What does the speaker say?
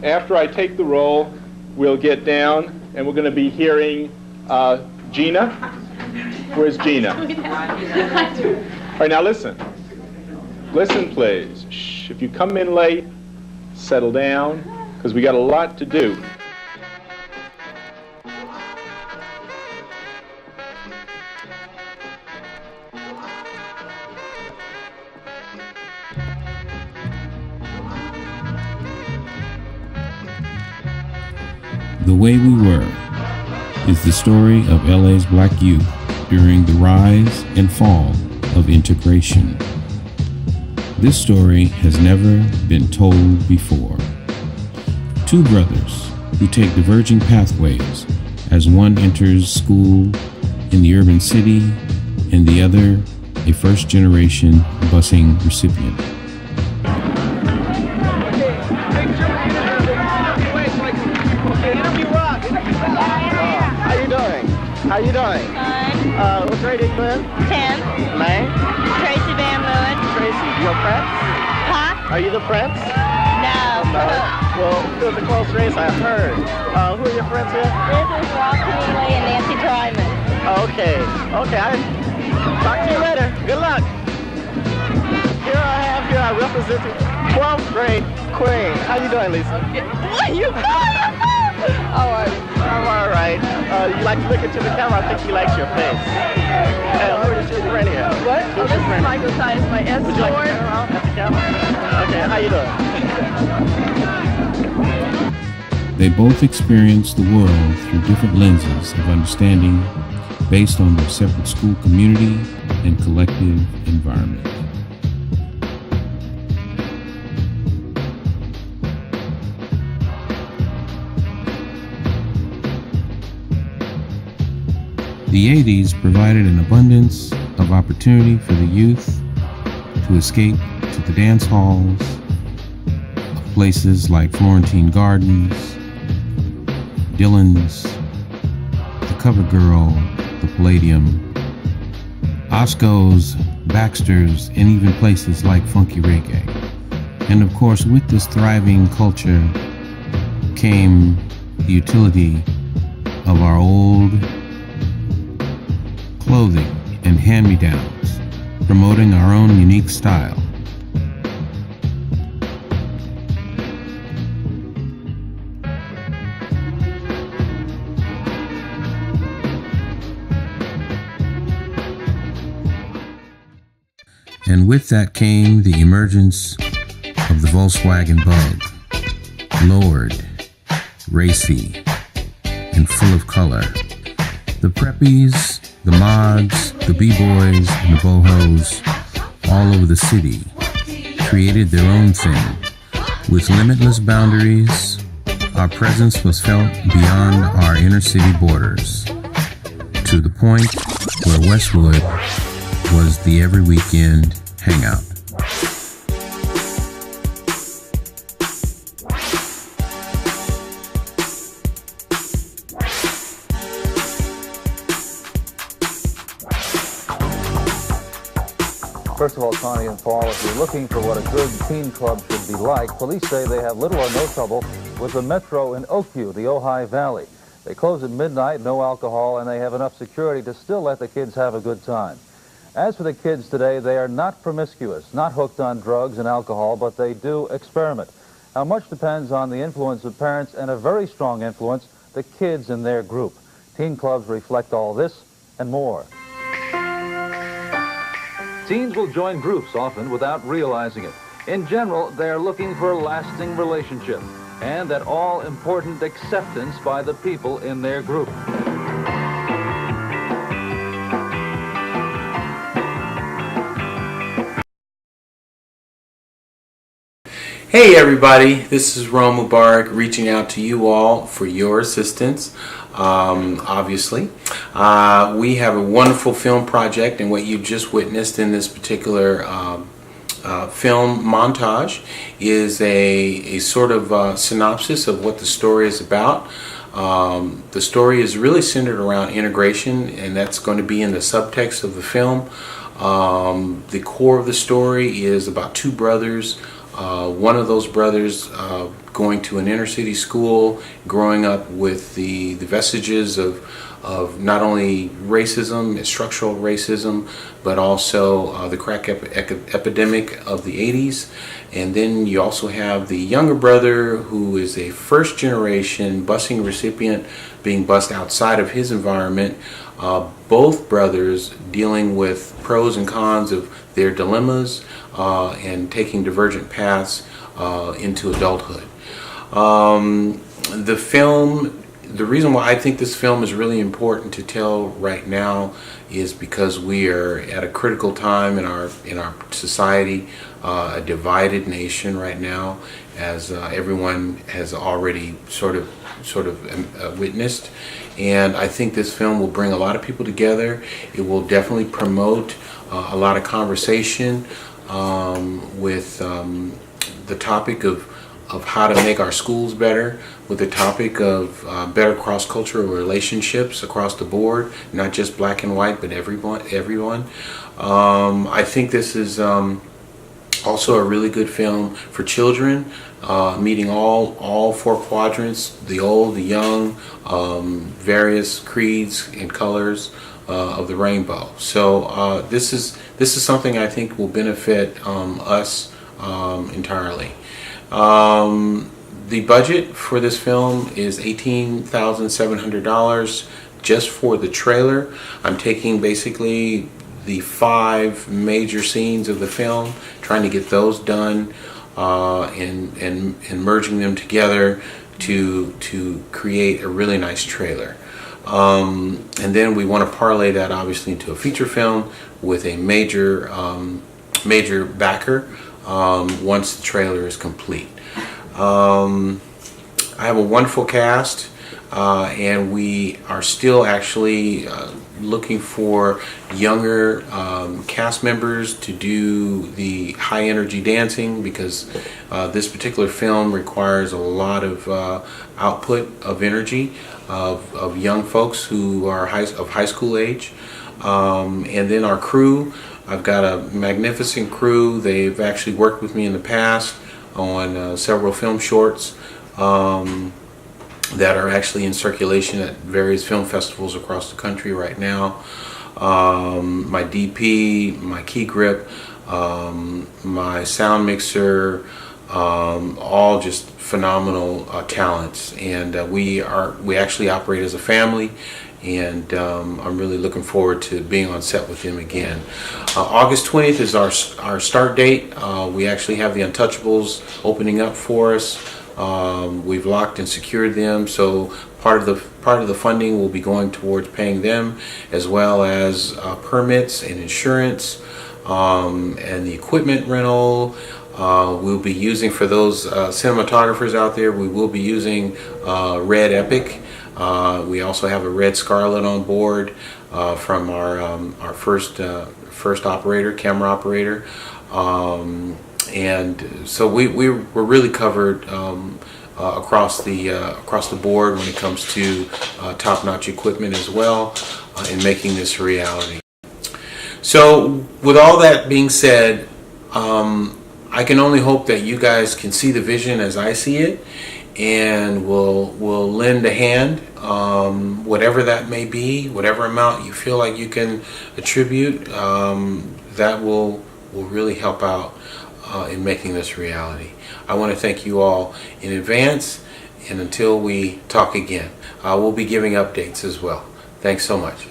after I take the roll, we'll get down and we're going to be hearing Gina. Where's Gina? All right, now listen. Listen, please. Shh. If you come in late, settle down, because we got a lot to do. The Way We Were is the story of LA's black youth during the rise and fall of integration. This story has never been told before. Two brothers who take diverging pathways as one enters school in the urban city and the other a first-generation busing recipient. How you doing? Good. What grade are you in? 10th. Name? Tracy Van Leeuwen. Tracy. Your friends? Huh? Are you the friends? No. Well, it was a close race, I heard. Who are your friends here? This is Rob Hemingway and Nancy Dryman. Okay. Talk to you later. Good luck. Here I represent the 12th grade queen. How you doing, Lisa? What you I'm all right. You like to look into the camera? I think he likes your face. Where's your friend here? What? Oh, this is Michael Titus, my escort. Would you like to turn around at the camera? Okay, how you doing? They both experience the world through different lenses of understanding based on their separate school community and collective environment. The 80s provided an abundance of opportunity for the youth to escape to the dance halls of places like Florentine Gardens, Dylan's, the Cover Girl, the Palladium, Osco's, Baxter's, and even places like Funky Reggae. And of course, with this thriving culture came the utility of our old clothing and hand-me-downs, promoting our own unique style. And with that came the emergence of the Volkswagen Bug, lowered, racy, and full of color. The preppies, the mods, the b-boys, and the bohos all over the city created their own thing. With limitless boundaries, our presence was felt beyond our inner city borders, to the point where Westwood was the every weekend hangout. First of all, Connie and Paul, if you're looking for what a good teen club should be like, police say they have little or no trouble with the Metro in Oakview, the Ojai Valley. They close at midnight, no alcohol, and they have enough security to still let the kids have a good time. As for the kids today, they are not promiscuous, not hooked on drugs and alcohol, but they do experiment. Now, much depends on the influence of parents and a very strong influence, the kids in their group. Teen clubs reflect all this and more. Teens will join groups often without realizing it. In general, they're looking for a lasting relationship and that all-important acceptance by the people in their group. Hey everybody, this is Ron Mubarak reaching out to you all for your assistance. Obviously, we have a wonderful film project, and what you just witnessed in this particular film montage is a sort of synopsis of what the story is about. The story is really centered around integration, and that's going to be in the subtext of the film. The core of the story is about two brothers. One of those brothers going to an inner city school, growing up with the vestiges of not only racism, structural racism, but also the crack epidemic of the 80s. And then you also have the younger brother who is a first generation busing recipient being bused outside of his environment. Both brothers dealing with pros and cons of their dilemmas and taking divergent paths into adulthood. The reason why I think this film is really important to tell right now is because we are at a critical time in our society, a divided nation right now, as everyone has already sort of witnessed. And I think this film will bring a lot of people together. It will definitely promote a lot of conversation with the topic of how to make our schools better, with the topic of better cross-cultural relationships across the board, not just black and white, but everyone. I think this is also a really good film for children, meeting all four quadrants, the old, the young, various creeds and colors of the rainbow. So this is something I think will benefit us entirely. The budget for this film is $18,700 just for the trailer. I'm taking basically the 5 major scenes of the film, trying to get those done and merging them together to create a really nice trailer. And then we want to parlay that obviously into a feature film with a major backer once the trailer is complete. I have a wonderful cast, and we are still actually looking for younger cast members to do the high energy dancing, because this particular film requires a lot of output of energy of young folks who are of high school age. And then our crew, I've got a magnificent crew. They've actually worked with me in the past on several film shorts that are actually in circulation at various film festivals across the country right now. My DP, my key grip, my sound mixer, all just phenomenal talents, and we actually operate as a family, and I'm really looking forward to being on set with them again. August 20th is our start date. We actually have the Untouchables opening up for us. We've locked and secured them, so part of the funding will be going towards paying them, as well as permits and insurance, and the equipment rental. We'll be using, for those cinematographers out there, we will be using Red Epic. We also have a Red Scarlet on board from our first operator, camera operator, and so we're really covered across the board when it comes to top-notch equipment as well in making this a reality. So with all that being said, I can only hope that you guys can see the vision as I see it, and will lend a hand, whatever that may be, whatever amount you feel like you can attribute, that will really help out in making this a reality. I want to thank you all in advance, and until we talk again, we'll be giving updates as well. Thanks so much.